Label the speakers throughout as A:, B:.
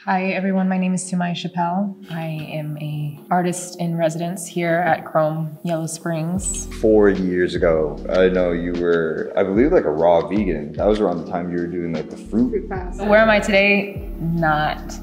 A: Hi everyone, my name is Sumayah Chappelle. I am an artist in residence here at Chrome Yellow Springs.
B: 4 years ago, I know you were, I believe, like a raw vegan. That was around the time you were doing like the fruit fast.
A: Where am I today? Not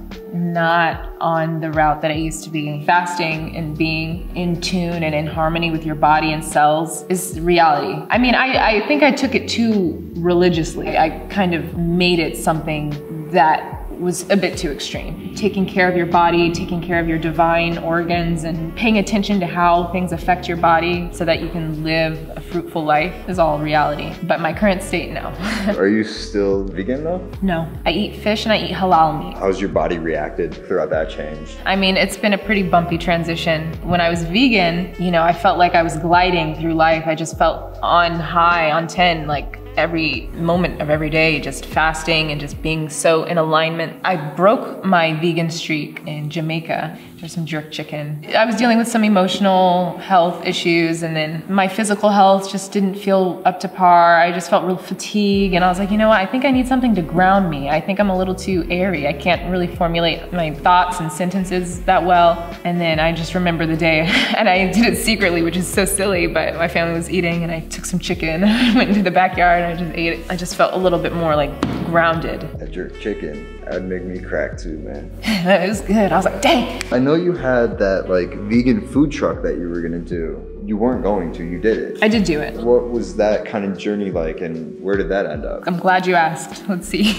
A: on the route that I used to be. Fasting and being in tune and in harmony with your body and cells is reality. I mean, I think I took it too religiously. I kind of made it something that was a bit too extreme. Taking care of your body, taking care of your divine organs, and paying attention to how things affect your body so that you can live a fruitful life is all reality. But my current state, no.
B: Are you still vegan though?
A: No, I eat fish and I eat halal meat.
B: How's your body reacted throughout that change?
A: I mean, it's been a pretty bumpy transition. When I was vegan, you know, I felt like I was gliding through life. I just felt on high, on 10, like every moment of every day, just fasting and just being so in alignment. I broke my vegan streak in Jamaica. There's some jerk chicken. I was dealing with some emotional health issues, and then my physical health just didn't feel up to par. I just felt real fatigue, and I was like, you know what? I think I need something to ground me. I think I'm a little too airy. I can't really formulate my thoughts and sentences that well. And then I just remember the day, and I did it secretly, which is so silly, but my family was eating, and I took some chicken, I went into the backyard, and I just ate it. I just felt a little bit more like grounded.
B: That jerk chicken, that'd make me crack too, man.
A: It was good. I was like, dang.
B: I know you had that like vegan food truck that you were gonna do. You weren't going to, you did it.
A: I did do it.
B: What was that kind of journey like, and where did that end up?
A: I'm glad you asked. Let's see.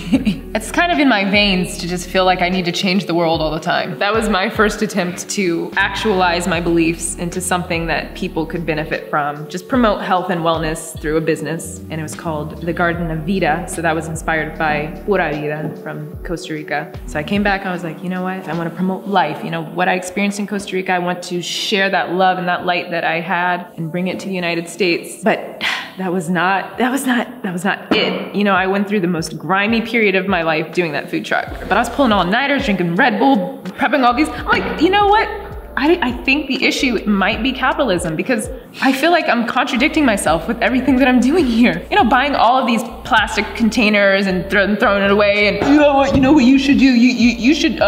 A: It's kind of in my veins to just feel like I need to change the world all the time. That was my first attempt to actualize my beliefs into something that people could benefit from. Just promote health and wellness through a business. And it was called The Garden of Vida. So that was inspired by Pura Vida from Costa Rica. So I came back, I was like, you know what? I want to promote life. You know, what I experienced in Costa Rica, I want to share that love and that light that I had and bring it to the United States. But that was not it. You know, I went through the most grimy period of my life doing that food truck. But I was pulling all-nighters, drinking Red Bull, prepping all these. I'm like, you know what? I think the issue might be capitalism, because I feel like I'm contradicting myself with everything that I'm doing here. You know, buying all of these plastic containers and throwing it away, and you know what you should do? You should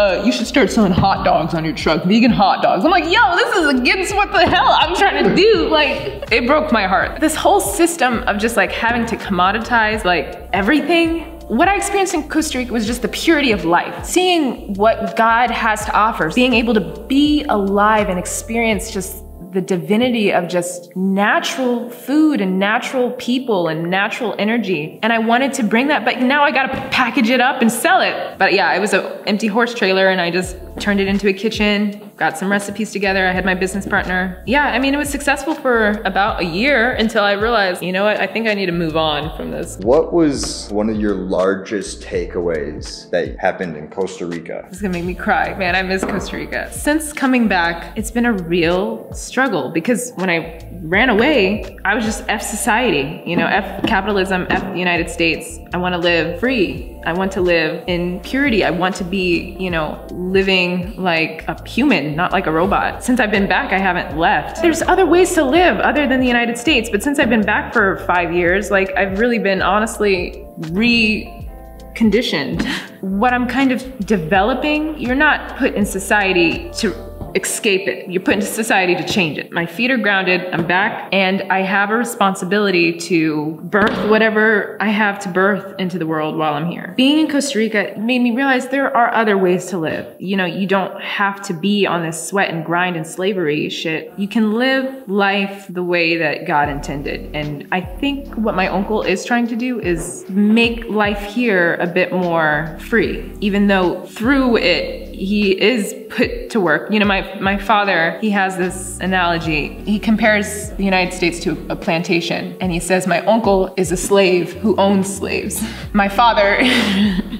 A: start selling hot dogs on your truck, vegan hot dogs. I'm like, yo, this is against what the hell I'm trying to do. Like, it broke my heart. This whole system of just like having to commoditize like everything. What I experienced in Costa Rica was just the purity of life. Seeing what God has to offer, being able to be alive and experience just the divinity of just natural food and natural people and natural energy. And I wanted to bring that, but now I gotta package it up and sell it. But yeah, it was an empty horse trailer, and I just turned it into a kitchen, got some recipes together. I had my business partner. Yeah, I mean, it was successful for about a year until I realized, you know what, I think I need to move on from this.
B: What was one of your largest takeaways that happened in Costa Rica?
A: It's gonna make me cry, man, I miss Costa Rica. Since coming back, it's been a real struggle, because when I ran away, I was just F society, you know, F capitalism, F the United States. I wanna live free. I want to live in purity. I want to be, you know, living like a human, not like a robot. Since I've been back, I haven't left. There's other ways to live other than the United States, but since I've been back for 5 years, like I've really been honestly reconditioned. What I'm kind of developing, you're not put in society to escape it. You're put into society to change it. My feet are grounded, I'm back, and I have a responsibility to birth whatever I have to birth into the world while I'm here. Being in Costa Rica made me realize there are other ways to live. You know, you don't have to be on this sweat and grind and slavery shit. You can live life the way that God intended. And I think what my uncle is trying to do is make life here a bit more free, even though through it, he is put to work. You know, my father, he has this analogy. He compares the United States to a plantation, and he says, my uncle is a slave who owns slaves. My father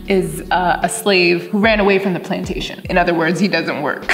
A: is a slave who ran away from the plantation. In other words, he doesn't work.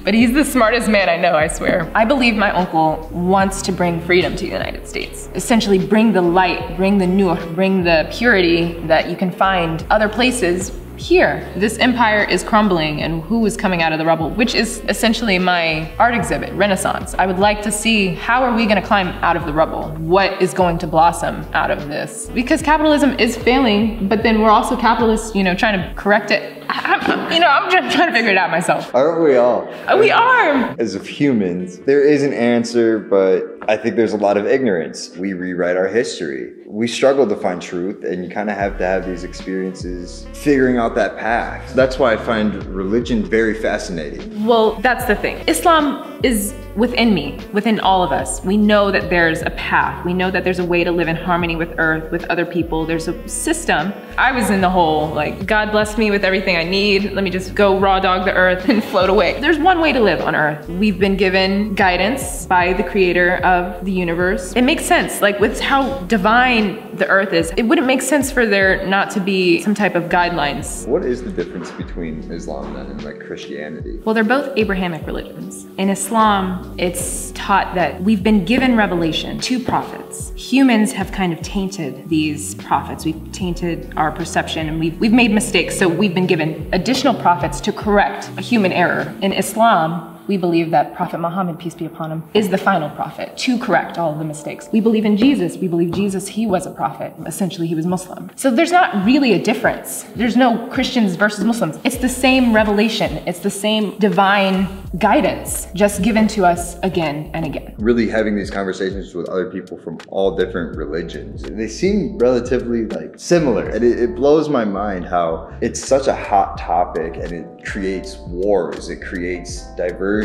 A: But he's the smartest man I know, I swear. I believe my uncle wants to bring freedom to the United States. Essentially bring the light, bring the nur, bring the purity that you can find other places here. This empire is crumbling, and who is coming out of the rubble, which is essentially my art exhibit, Renaissance. I would like to see, how are we gonna climb out of the rubble? What is going to blossom out of this? Because capitalism is failing, but then we're also capitalists, you know, trying to correct it I'm just trying to figure it out myself.
B: Aren't we all?
A: We are.
B: As of humans, there is an answer, but I think there's a lot of ignorance. We rewrite our history. We struggle to find truth, and you kind of have to have these experiences figuring out that path. That's why I find religion very fascinating.
A: Well, that's the thing. Islam is within me, within all of us. We know that there's a path. We know that there's a way to live in harmony with earth, with other people. There's a system. I was in the whole, like, God blessed me with everything I need. Let me just go raw dog the earth and float away. There's one way to live on earth. We've been given guidance by the creator of the universe. It makes sense, like with how divine the earth is. It wouldn't make sense for there not to be some type of guidelines.
B: What is the difference between Islam then and like Christianity?
A: Well, they're both Abrahamic religions. In Islam, it's taught that we've been given revelation, 2 prophets. Humans have kind of tainted these prophets. We've tainted our perception, and we've made mistakes, so we've been given additional prophets to correct a human error. In Islam, we believe that Prophet Muhammad, peace be upon him, is the final prophet to correct all of the mistakes. We believe in Jesus. We believe Jesus, he was a prophet. Essentially, he was Muslim. So there's not really a difference. There's no Christians versus Muslims. It's the same revelation. It's the same divine guidance, just given to us again and again.
B: Really having these conversations with other people from all different religions, they seem relatively like similar. And it blows my mind how it's such a hot topic, and it creates wars, it creates diversion.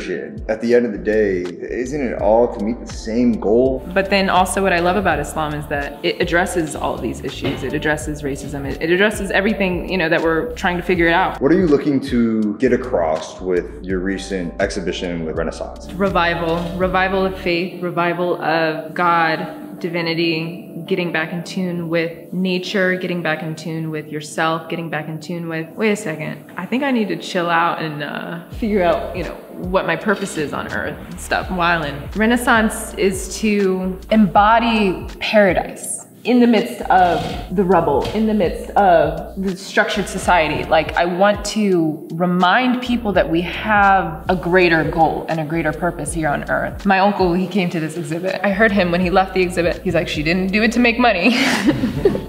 B: At the end of the day, isn't it all to meet the same goal?
A: But then also what I love about Islam is that it addresses all of these issues. It addresses racism. It addresses everything, that we're trying to figure it out.
B: What are you looking to get across with your recent exhibition with Renaissance?
A: Revival of faith, revival of God, divinity, getting back in tune with nature, getting back in tune with yourself, getting back in tune with, wait a second, I think I need to chill out and figure out, what my purpose is on earth and stuff. Wildin'. Renaissance is to embody paradise in the midst of the rubble, in the midst of the structured society. Like, I want to remind people that we have a greater goal and a greater purpose here on earth. My uncle, he came to this exhibit. I heard him when he left the exhibit. He's like, she didn't do it to make money.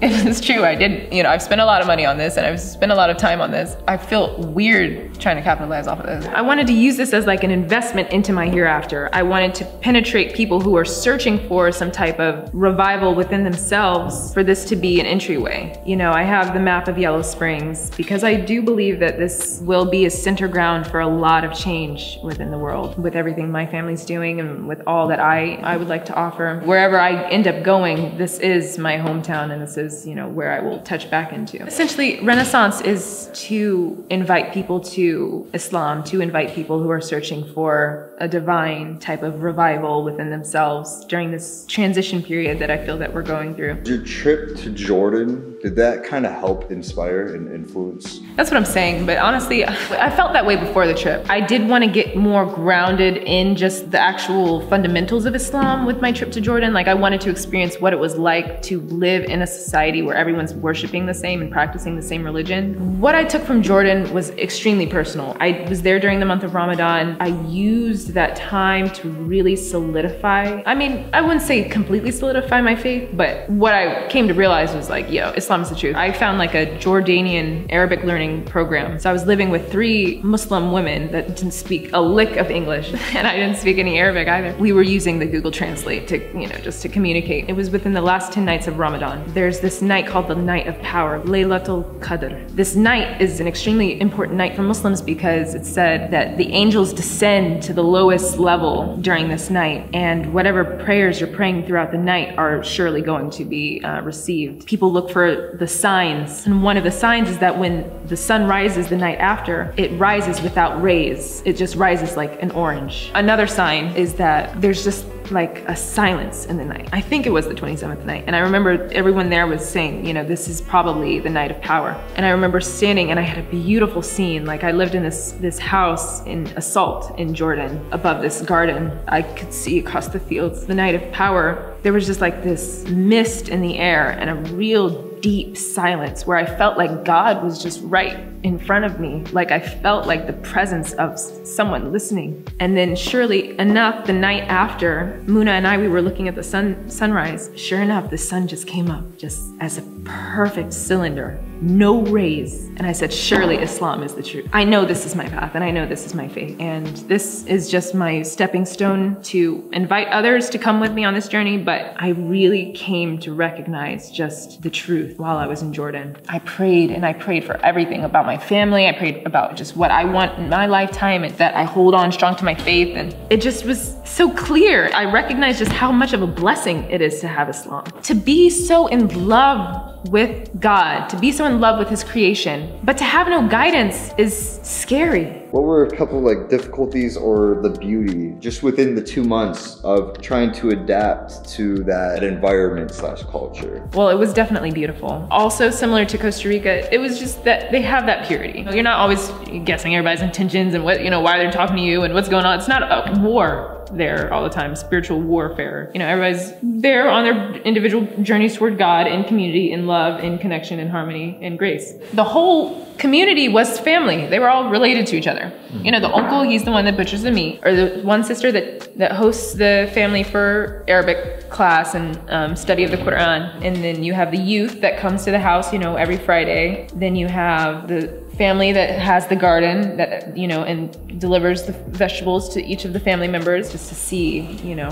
A: It's true, I did. I've spent a lot of money on this, and I've spent a lot of time on this. I feel weird trying to capitalize off of this. I wanted to use this as like an investment into my hereafter. I wanted to penetrate people who are searching for some type of revival within themselves, for this to be an entryway. I have the map of Yellow Springs because I do believe that this will be a center ground for a lot of change within the world, with everything my family's doing and with all that I would like to offer. Wherever I end up going, this is my hometown, and this is, where I will touch back into. Essentially, Renaissance is to invite people to Islam, to invite people who are searching for a divine type of revival within themselves during this transition period that I feel that we're going through.
B: Your trip to Jordan, did that kind of help inspire and influence?
A: That's what I'm saying, but honestly, I felt that way before the trip. I did want to get more grounded in just the actual fundamentals of Islam with my trip to Jordan. Like, I wanted to experience what it was like to live in a society where everyone's worshiping the same and practicing the same religion. What I took from Jordan was extremely personal. I was there during the month of Ramadan. I used that time to really solidify. I mean, I wouldn't say completely solidify my faith, but what I came to realize was like, Islam is the truth. I found like a Jordanian Arabic learning program. So I was living with 3 Muslim women that didn't speak a lick of English, and I didn't speak any Arabic either. We were using the Google Translate to, just to communicate. It was within the last 10 nights of Ramadan. There's this night called the Night of Power, Laylatul Qadr. This night is an extremely important night for Muslims because it's said that the angels descend to the lowest level during this night, and whatever prayers you're praying throughout the night are surely going to be received. People look for the signs, and one of the signs is that when the sun rises the night after, it rises without rays. It just rises like an orange. Another sign is that there's just like a silence in the night. I think it was the 27th night, and I remember everyone there was saying, this is probably the night of power. And I remember standing, and I had a beautiful scene. Like, I lived in this house in Assault in Jordan, above this garden. I could see across the fields. The night of power, there was just like this mist in the air and a real deep silence where I felt like God was just right in front of me. Like, I felt like the presence of someone listening. And then surely enough, the night after, Muna and I, we were looking at the sunrise. Sure enough, the sun just came up just as a perfect cylinder, no raise. And I said, surely Islam is the truth. I know this is my path and I know this is my faith. And this is just my stepping stone to invite others to come with me on this journey. But I really came to recognize just the truth while I was in Jordan. I prayed and I prayed for everything about my family. I prayed about just what I want in my lifetime and that I hold on strong to my faith. And it just was so clear. I recognized just how much of a blessing it is to have Islam. To be so in love with God, to be so in love with his creation, but to have no guidance is scary.
B: What were a couple like difficulties or the beauty just within the 2 months of trying to adapt to that environment slash culture?
A: Well, it was definitely beautiful. Also similar to Costa Rica, it was just that they have that purity. You're not always guessing everybody's intentions and what, why they're talking to you and what's going on. It's not a war there all the time, spiritual warfare. Everybody's there on their individual journeys toward God in community, in love, in connection, in harmony, in grace. The whole community was family. They were all related to each other. The uncle, he's the one that butchers the meat, or the one sister that hosts the family for Arabic class and study of the Quran. And then you have the youth that comes to the house, every Friday. Then you have the family that has the garden that, and delivers the vegetables to each of the family members, just to see,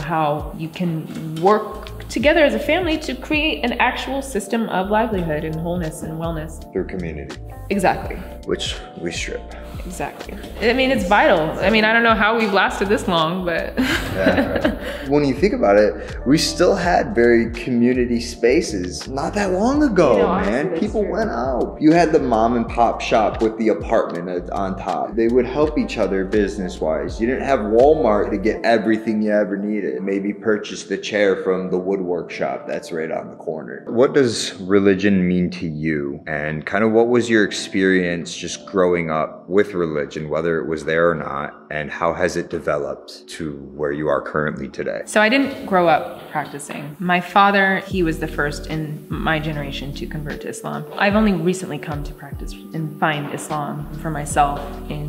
A: how you can work together as a family to create an actual system of livelihood and wholeness and wellness.
B: Through community.
A: Exactly.
B: Which we strip.
A: Exactly. It's vital. I don't know how we've lasted this long, but.
B: Yeah. When you think about it, we still had very community spaces not that long ago, man. People went out. You had the mom and pop shop with the apartment on top. They would help each other business-wise. You didn't have Walmart to get everything you ever needed. Maybe purchase the chair from the woodwork shop that's right on the corner. What does religion mean to you? And kind of what was your experience just growing up with religion, whether it was there or not, and how has it developed to where you are currently today?
A: So I didn't grow up practicing. My father, he was the first in my generation to convert to Islam. I've only recently come to practice and find Islam for myself in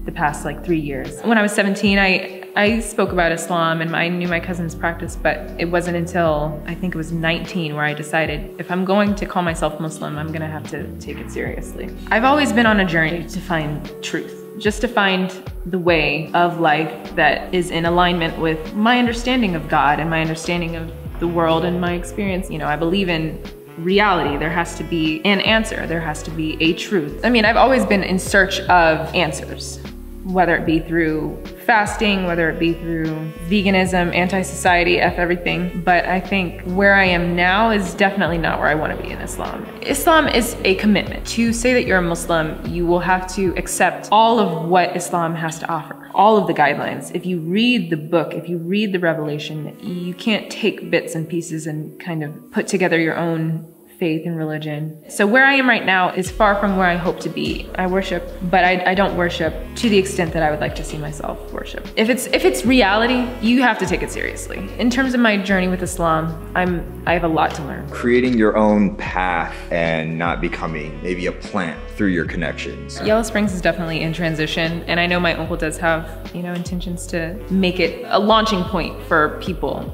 A: the past 3 years. When I was 17, I spoke about Islam and I knew my cousin's practice, but it wasn't until I think it was 19 where I decided if I'm going to call myself Muslim, I'm gonna have to take it seriously. I've always been on a journey to find truth, just to find the way of life that is in alignment with my understanding of God and my understanding of the world and my experience. I believe in reality. There has to be an answer. There has to be a truth. I've always been in search of answers, whether it be through fasting, whether it be through veganism, anti-society, F everything. But I think where I am now is definitely not where I want to be in Islam. Islam is a commitment. To say that you're a Muslim, you will have to accept all of what Islam has to offer, all of the guidelines. If you read the book, if you read the revelation, you can't take bits and pieces and kind of put together your own faith and religion. So where I am right now is far from where I hope to be. I worship, but I don't worship to the extent that I would like to see myself worship. If it's reality, you have to take it seriously. In terms of my journey with Islam, I have a lot to learn.
B: Creating your own path and not becoming maybe a plant through your connections.
A: Yellow Springs is definitely in transition, and I know my uncle does have, intentions to make it a launching point for people,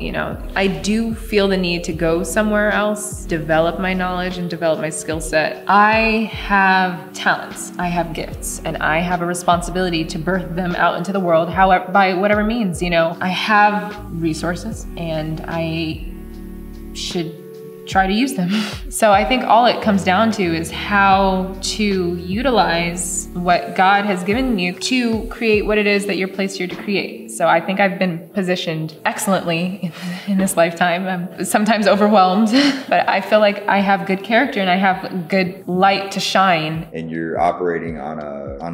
A: I do feel the need to go somewhere else, develop my knowledge and develop my skill set. I have talents, I have gifts, and I have a responsibility to birth them out into the world, however, by whatever means, I have resources and I should try to use them. So I think all it comes down to is how to utilize what God has given you to create what it is that you're placed here to create. So I think I've been positioned excellently in this lifetime. I'm sometimes overwhelmed, but I feel like I have good character and I have good light to shine.
B: And you're operating on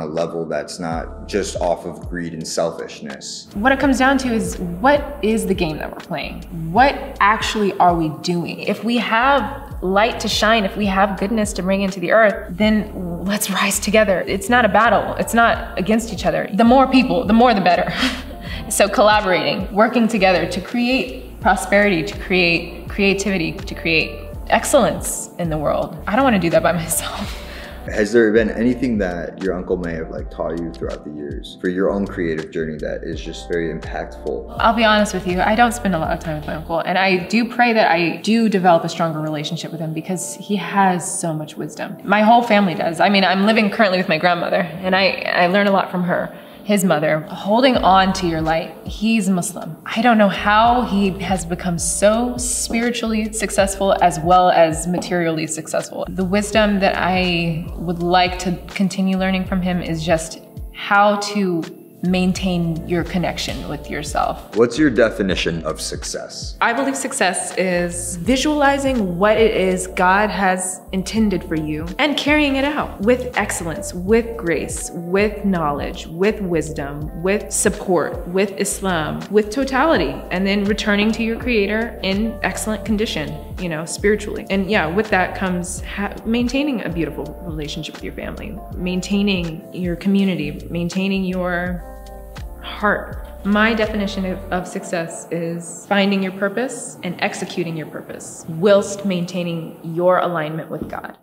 B: a level that's not just off of greed and selfishness.
A: What it comes down to is, what is the game that we're playing? What actually are we doing? If we have light to shine, if we have goodness to bring into the earth, then let's rise together. It's not a battle. It's not against each other. The more people, the more the better. So collaborating, working together to create prosperity, to create creativity, to create excellence in the world. I don't want to do that by myself.
B: Has there been anything that your uncle may have like taught you throughout the years for your own creative journey that is just very impactful?
A: I'll be honest with you, I don't spend a lot of time with my uncle, and I do pray that I do develop a stronger relationship with him because he has so much wisdom. My whole family does. I mean, I'm living currently with my grandmother, and I learn a lot from her. His mother, holding on to your light. He's Muslim. I don't know how he has become so spiritually successful as well as materially successful. The wisdom that I would like to continue learning from him is just how to maintain your connection with yourself.
B: What's your definition of success?
A: I believe success is visualizing what it is God has intended for you and carrying it out with excellence, with grace, with knowledge, with wisdom, with support, with Islam, with totality, and then returning to your Creator in excellent condition, you know, spiritually. And yeah, with that comes maintaining a beautiful relationship with your family, maintaining your community, maintaining your heart. My definition of success is finding your purpose and executing your purpose whilst maintaining your alignment with God.